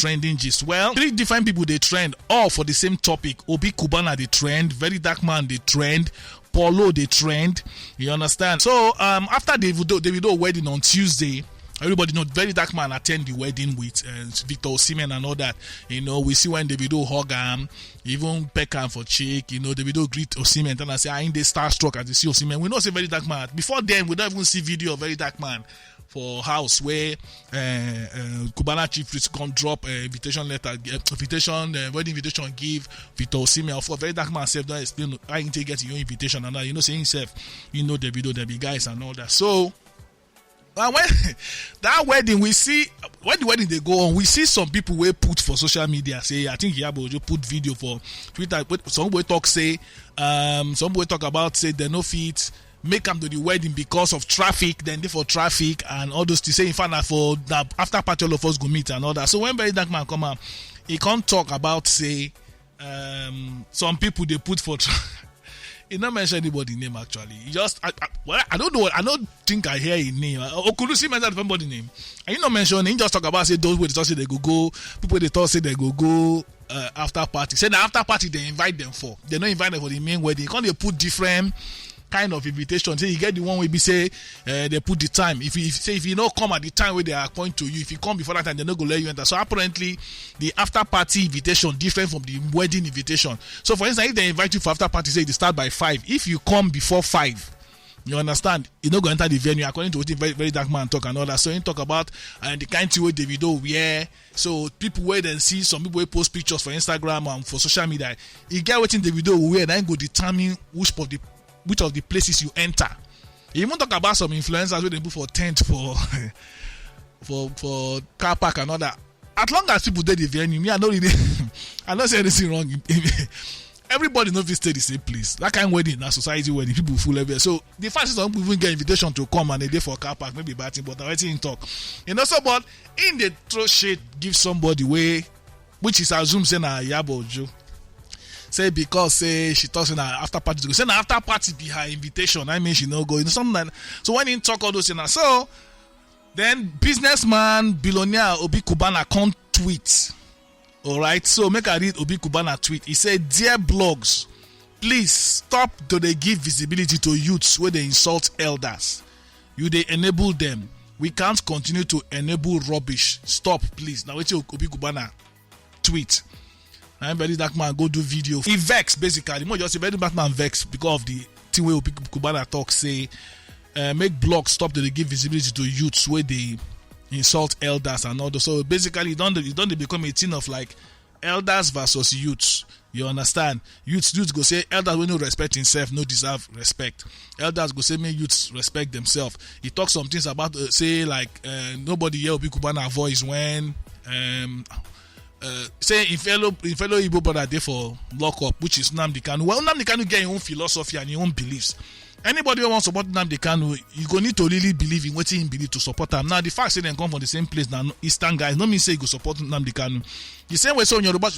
trending gist. Well, 3 different people they trend, all for the same topic. Obi Cubana they trend, Very Dark Man they trend, Paulo they trend. You understand? So after Davido wedding on Tuesday, everybody know Very Dark Man attend the wedding with Victor Osimhen and all that. You know, we see when Davido hug him, even peck him for cheek. You know, Davido greet Osimhen and I say, I ain't they starstruck as they see Osimhen. We know say Very Dark Man. Before then, we don't even see video of Very Dark Man for house where Cubana chief priest come drop invitation letter, wedding invitation give Victor Osimhen. Of course, Very Dark Man self don't explain how you take get your invitation and that. You know, saying himself, you know Davido, the big guys and all that. So when that wedding, we see when the wedding they go on, we see some people will put for social media. Say, I think Yabo just put video for Twitter. Some will talk say, some will talk about say they no fit make them to the wedding because of traffic, then they for traffic and all those to say in fact for the after party all of us go meet and all that. So when Very Dark Man come out, he can't talk about say some people they put for he not mention anybody's name actually. He just I don't know. I don't think I hear his name. Okulusi mention somebody's name. And he not mention. He just talk about say those who they talk say they go. People they talk say they go after party. Say the after party they invite them for. They not invite them for the main wedding. Can't they put different kind of invitation? Say you get the one where be say they put the time. If you not come at the time where they are appoint to you, if you come before that time, they not go let you enter. So apparently the after party invitation different from the wedding invitation. So for instance, if they invite you for after party, say they start by 5. If you come before 5, you understand, you not go enter the venue according to what the Very Dark Man talk and all that. So he talk about the kind of way Davido wear. So people where then see some people post pictures for Instagram and for social media. You get what Davido wear, then go determine which of the places you enter. You even talk about some influencers where they put for tent for car park and all that. As long as people did the venue, me I don't really I don't say anything wrong. Everybody knows we stay the same place. That kind of wedding, that society wedding, people full everywhere. So the fact is some people even get invitation to come and they day for car park, maybe bad thing, but I think talk. You know, so but in the throw shade give somebody way, which is assumed say na Yabo Joe. Say because say she talks in her after party to go. Say na after party be her invitation. I mean she no go. You know something like that. So when he talk all those things, so then businessman billionaire Obi Cubana can't tweet. Alright, so make I read Obi Cubana tweet. He said, "Dear blogs, please stop to they give visibility to youths where they insult elders. You they enable them. We can't continue to enable rubbish. Stop, please." Now wait till Obi Cubana tweet. And Very Dark Man go do video. He vex basically. More just say Very Dark Man vex because of the thing where Obi Cubana talk say make blogs stop to they give visibility to youths where they insult elders and all that. So basically it don't become a thing of like elders versus youths. You understand? Youths go say elders will no respect himself, no deserve respect. Elders go say make youths respect themselves. He talks some things about say like nobody hear Obi Cubana voice when say in fellow Igbo brother there for lock up, which is Nnamdi Kanu. Well, Nnamdi Kanu get your own philosophy and your own beliefs. Anybody who wants to support Nnamdi Kanu, you go need to really believe in what he believe to support them. Now the fact say they come from the same place now Eastern guys, no mean say you go support Nnamdi Kanu. The same way some Yoruba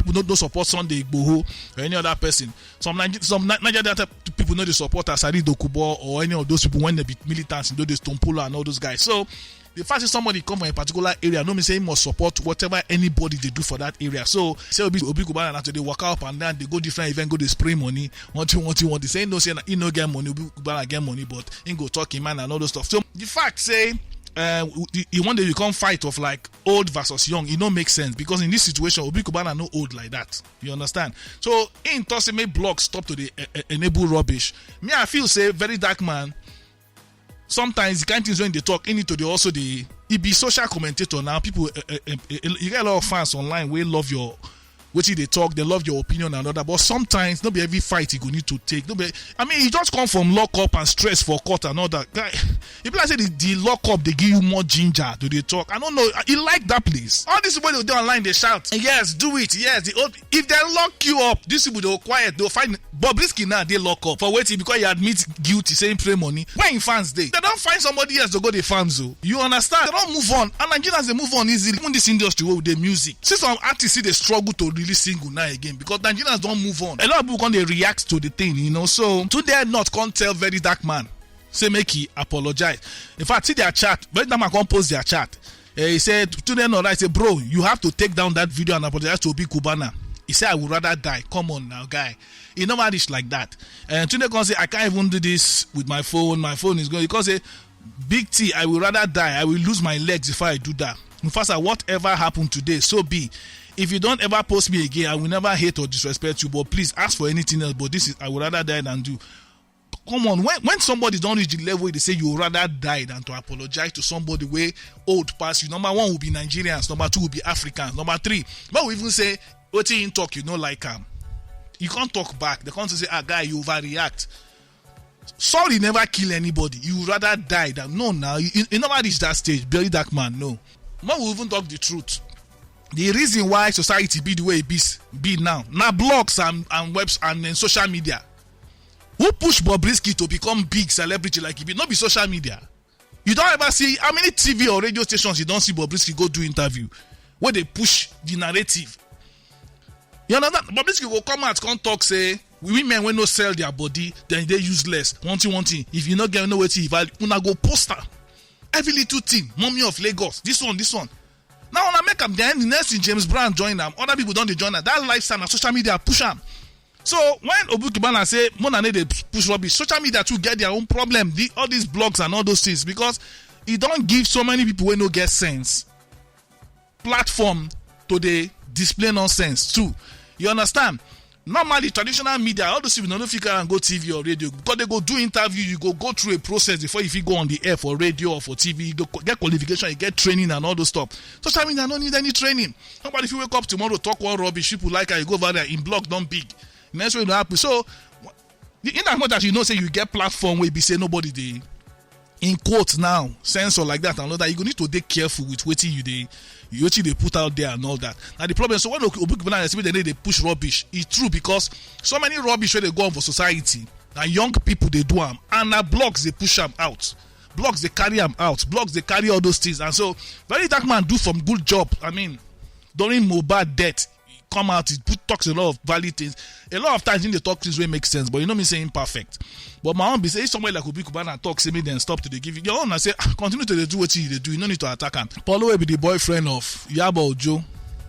people don't support Sunday Igboho or any other person. Some Nigerian people know they support Asari Dokubo or any of those people when they be militants, those Stonepolo and all those guys. So the fact is somebody come from a particular area, no mean say he must support whatever anybody they do for that area. So say Obi Cubana after they walk up and then they go different event, go they spray money, want. They say no say he no get money, Obi Cubana get money, but he go talk him man and all those stuff. So the fact say he one day you come fight of like old versus young, it don't make sense because in this situation Obi Cubana no old like that. You understand? So in toss make blogs stop to the enable rubbish. Me I feel say Very Dark Man. Sometimes the kind of things when they talk, he need to do also he be social commentator now. People, you get a lot of fans online where love your what they talk, they love your opinion and all that. But sometimes not be every fight you go need to take. You just come from lock up and stress for court and all that. Guy, if I say the lock up, they give you more ginger to they talk. I don't know. You like that place. All these people they do online, they shout, "Yes, do it." Yes, if they lock you up, these people they'll quiet. They'll find Bobrisky now. They lock up for waiting because you admit guilty, saying pray money. When fans they don't find somebody else to go the fans. Though. You understand? They don't move on. And Nigerians they move on easily. Even this industry with the music. See some artists see they struggle to release single now again because Nigerians don't move on. A lot of people can they react to the thing, you know. So to dare not can't tell Very Dark Man say make he apologize. In fact, see their chat. Very Dark Man can't post their chat. He said, today no, I said, bro, you have to take down that video and apologize to Obi Cubana. He said, I would rather die. Come on now, guy. He never reached like that. And today can say, I can't even do this with my phone. My phone is going. Because say, Big T, I would rather die. I will lose my legs if I do that. In fact, whatever happened today, so be. If you don't ever post me again, I will never hate or disrespect you. But please ask for anything else. But this is, I would rather die than do. Come on, when somebody don't reach the level where they say you would rather die than to apologize to somebody way old past you. Number one will be Nigerians. Number two will be Africans. Number three, but we even say, what you talk, you know, like you can't talk back. They can't say, guy, you overreact. Sorry, never kill anybody. You would rather die than no. Now you never reach that stage. Bury that man. No, man will even talk the truth. The reason why society be the way it be now blogs and webs and social media. Who push Bobrisky to become big celebrity like he be? Not be social media. You don't ever see how many TV or radio stations you don't see Bobrisky go do interview where they push the narrative. You know that Bobrisky will come out, come talk, say women when no sell their body, then they useless. One thing. If you not get no way to value, una go poster. Every little thing, mommy of Lagos. This one. Now when I make them, then the next thing James Brown join them. Other people don't join them. That lifestyle and social media push them. So when Obi Cubana say Mona they push rubbish, social media to get their own problem. All these blogs and all those things because it don't give so many people who no get sense platform to the display nonsense too. You understand? Normally, traditional media, all those people don't figure and go TV or radio because they go do interview. You go through a process before if you go on the air for radio or for TV. You go get qualification, you get training and all those stuff. Social media don't need any training. Nobody if you wake up tomorrow talk one rubbish, people like you go over there in blog don't big. Next way to happen. So, in as much as you know, say you get platform where you say nobody they in quotes now censor like that and all that. You need to be careful with what they put out there and all that. Now the problem, so when they push rubbish, it's true because so many rubbish where they go on for society and young people they do them and now blogs they push them out. Blogs they carry them out. Blogs they carry all those things and so very dark man do some good job. I mean, during Mohbad death, come out, talks a lot of valid things. A lot of times in the talk things will make sense, but you know me saying perfect. But my own be say if somewhere like Obi Cubana talk, say me then stop to they give you your own. I say continue to do what you do. You no need to attack him. Paulo will be the boyfriend of Yabo Ojo.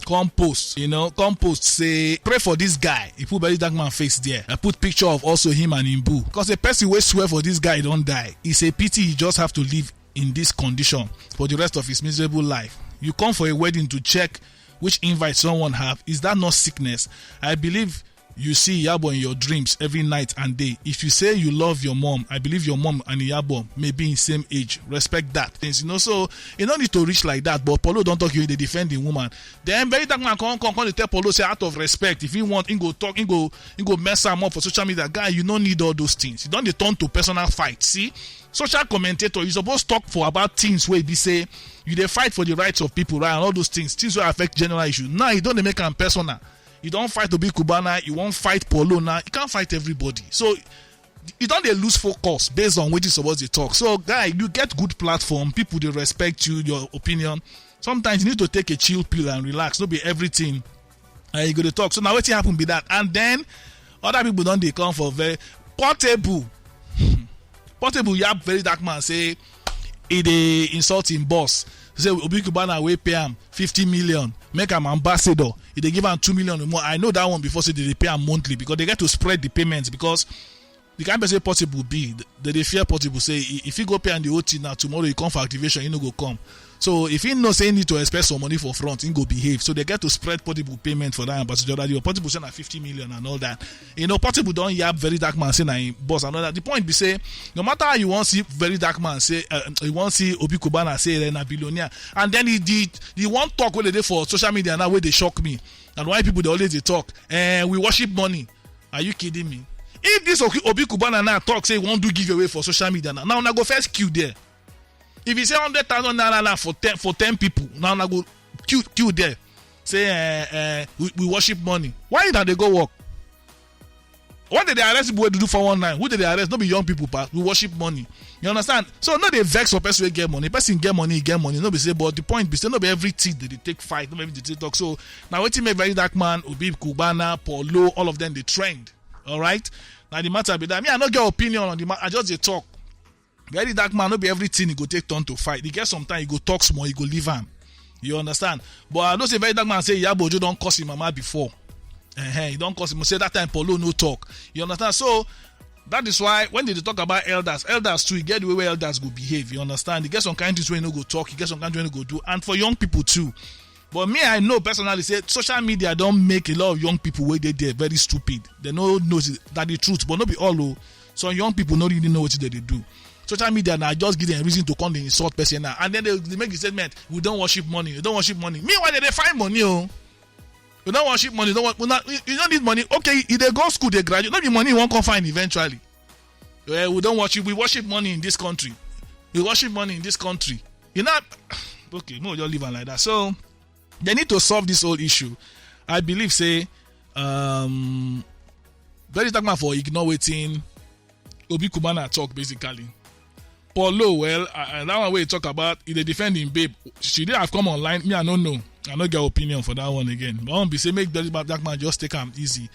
Compost, say pray for this guy. He put very dark man face there. I put picture of also him and Imbu. Because a person will swear for this guy don't die. It's a pity he just have to live in this condition for the rest of his miserable life. You come for a wedding to check which invite someone have. Is that not sickness? I believe you see Yabo in your dreams every night and day. If you say you love your mom, I believe your mom and Yabo may be in same age. Respect that. So you don't need to reach like that. But Paulo don't talk you, they defend the woman. Then very dark man come to tell Paulo say out of respect. If he want, he go talk, he go mess him up for social media. Guy, you don't need all those things. You don't need turn to personal fight. See, social commentator, you supposed to talk for about things where they say you they fight for the rights of people, right? And all those things will affect general issues. Now you don't make them personal. You don't fight Obi Cubana, you won't fight Paulo now. You can't fight everybody. So you don't they lose focus based on what you're supposed to talk. So guy, you get good platform, people they respect you, your opinion. Sometimes you need to take a chill pill and relax. Not be everything. You go to talk. So now what happen be that. And then other people don't they come for very portable. Portable yap very dark man say they insulting boss. Say Obi Cubana will pay him 50 million, make him ambassador. If they give him 2 million or more, I know that one before say they pay him monthly because they get to spread the payments because the kind of say possible be they fear possible say if you go pay on the OT now tomorrow you come for activation, you no go come. So if he know say he need to expect some money for front, he go behave. So they get to spread portable payment for that ambassador. That your portable say na 50 million and all that. Portable don't yap very dark man say na him boss and all that. The point be say no matter how you want see very dark man say you want see Obi Cubana say na billionaire, and then the one talk where they do for social media now where they shock me and why people they always they talk we worship money. Are you kidding me? If this Obi Cubana now talk say he won't do giveaway for social media now I go first queue there. If you say 100,000 naira for 10 people, now I go queue there. Say we worship money. Why did they go work? What did they arrest people to do for 19? Who did they arrest? Not be young people, but we worship money. You understand? So no they vex for person who get money. Person get money, he get money. No be say, but the point be say no be everything that they take fight, no be everything they talk. So now what make very dark man, Obi Cubana, Paulo, all of them they trend. Alright? Now the matter be that me, I don't get opinion on the matter, I just they talk. Very dark man, no be everything he go take turn to fight. He get sometimes he go talk small, he go leave him. You understand? But I don't say very dark man say Iyabo Ojo don't curse him mama before. He don't curse him. Say that time Polo no talk. You understand? So that is why when they talk about elders too, you get the way where elders go behave. You understand? You get some kind of things where you no go talk, you get some kind of things where you no go do, and for young people too. But me, I know personally say social media don't make a lot of young people where they very stupid. They know that the truth, but not be all. Oh. Some young people don't really know what they do. Social media now just give them a reason to come and insult person now, and then they make the statement, "We don't worship money. We don't worship money." Meanwhile, they find money. Oh, we don't worship money. You don't need money. Okay, if they go school, they graduate. Not be money you won't come find eventually. We don't worship. We worship money in this country. We worship money in this country. You know. Okay, no, just leave it like that. So they need to solve this whole issue. I believe say very talk for ignore waiting. Obi Kubana talk basically. Paulo, well, that one way talk about if they defend him, babe. She did have come online. Me, I don't know. I don't get opinion for that one again. But I won't be say make that man just take him easy.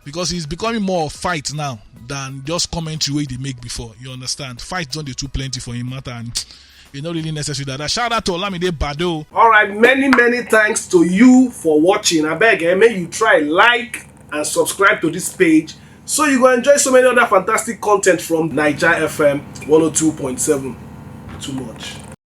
Because he's becoming more fight now than just commentary way they make before. You understand? Fight don't do too plenty for him matter, and it's not really necessary that. Shout out to Olamide Bado. Alright, many thanks to you for watching. I beg, may you try like and subscribe to this page so you go enjoy so many other fantastic content from Naija FM 102.7. Too much.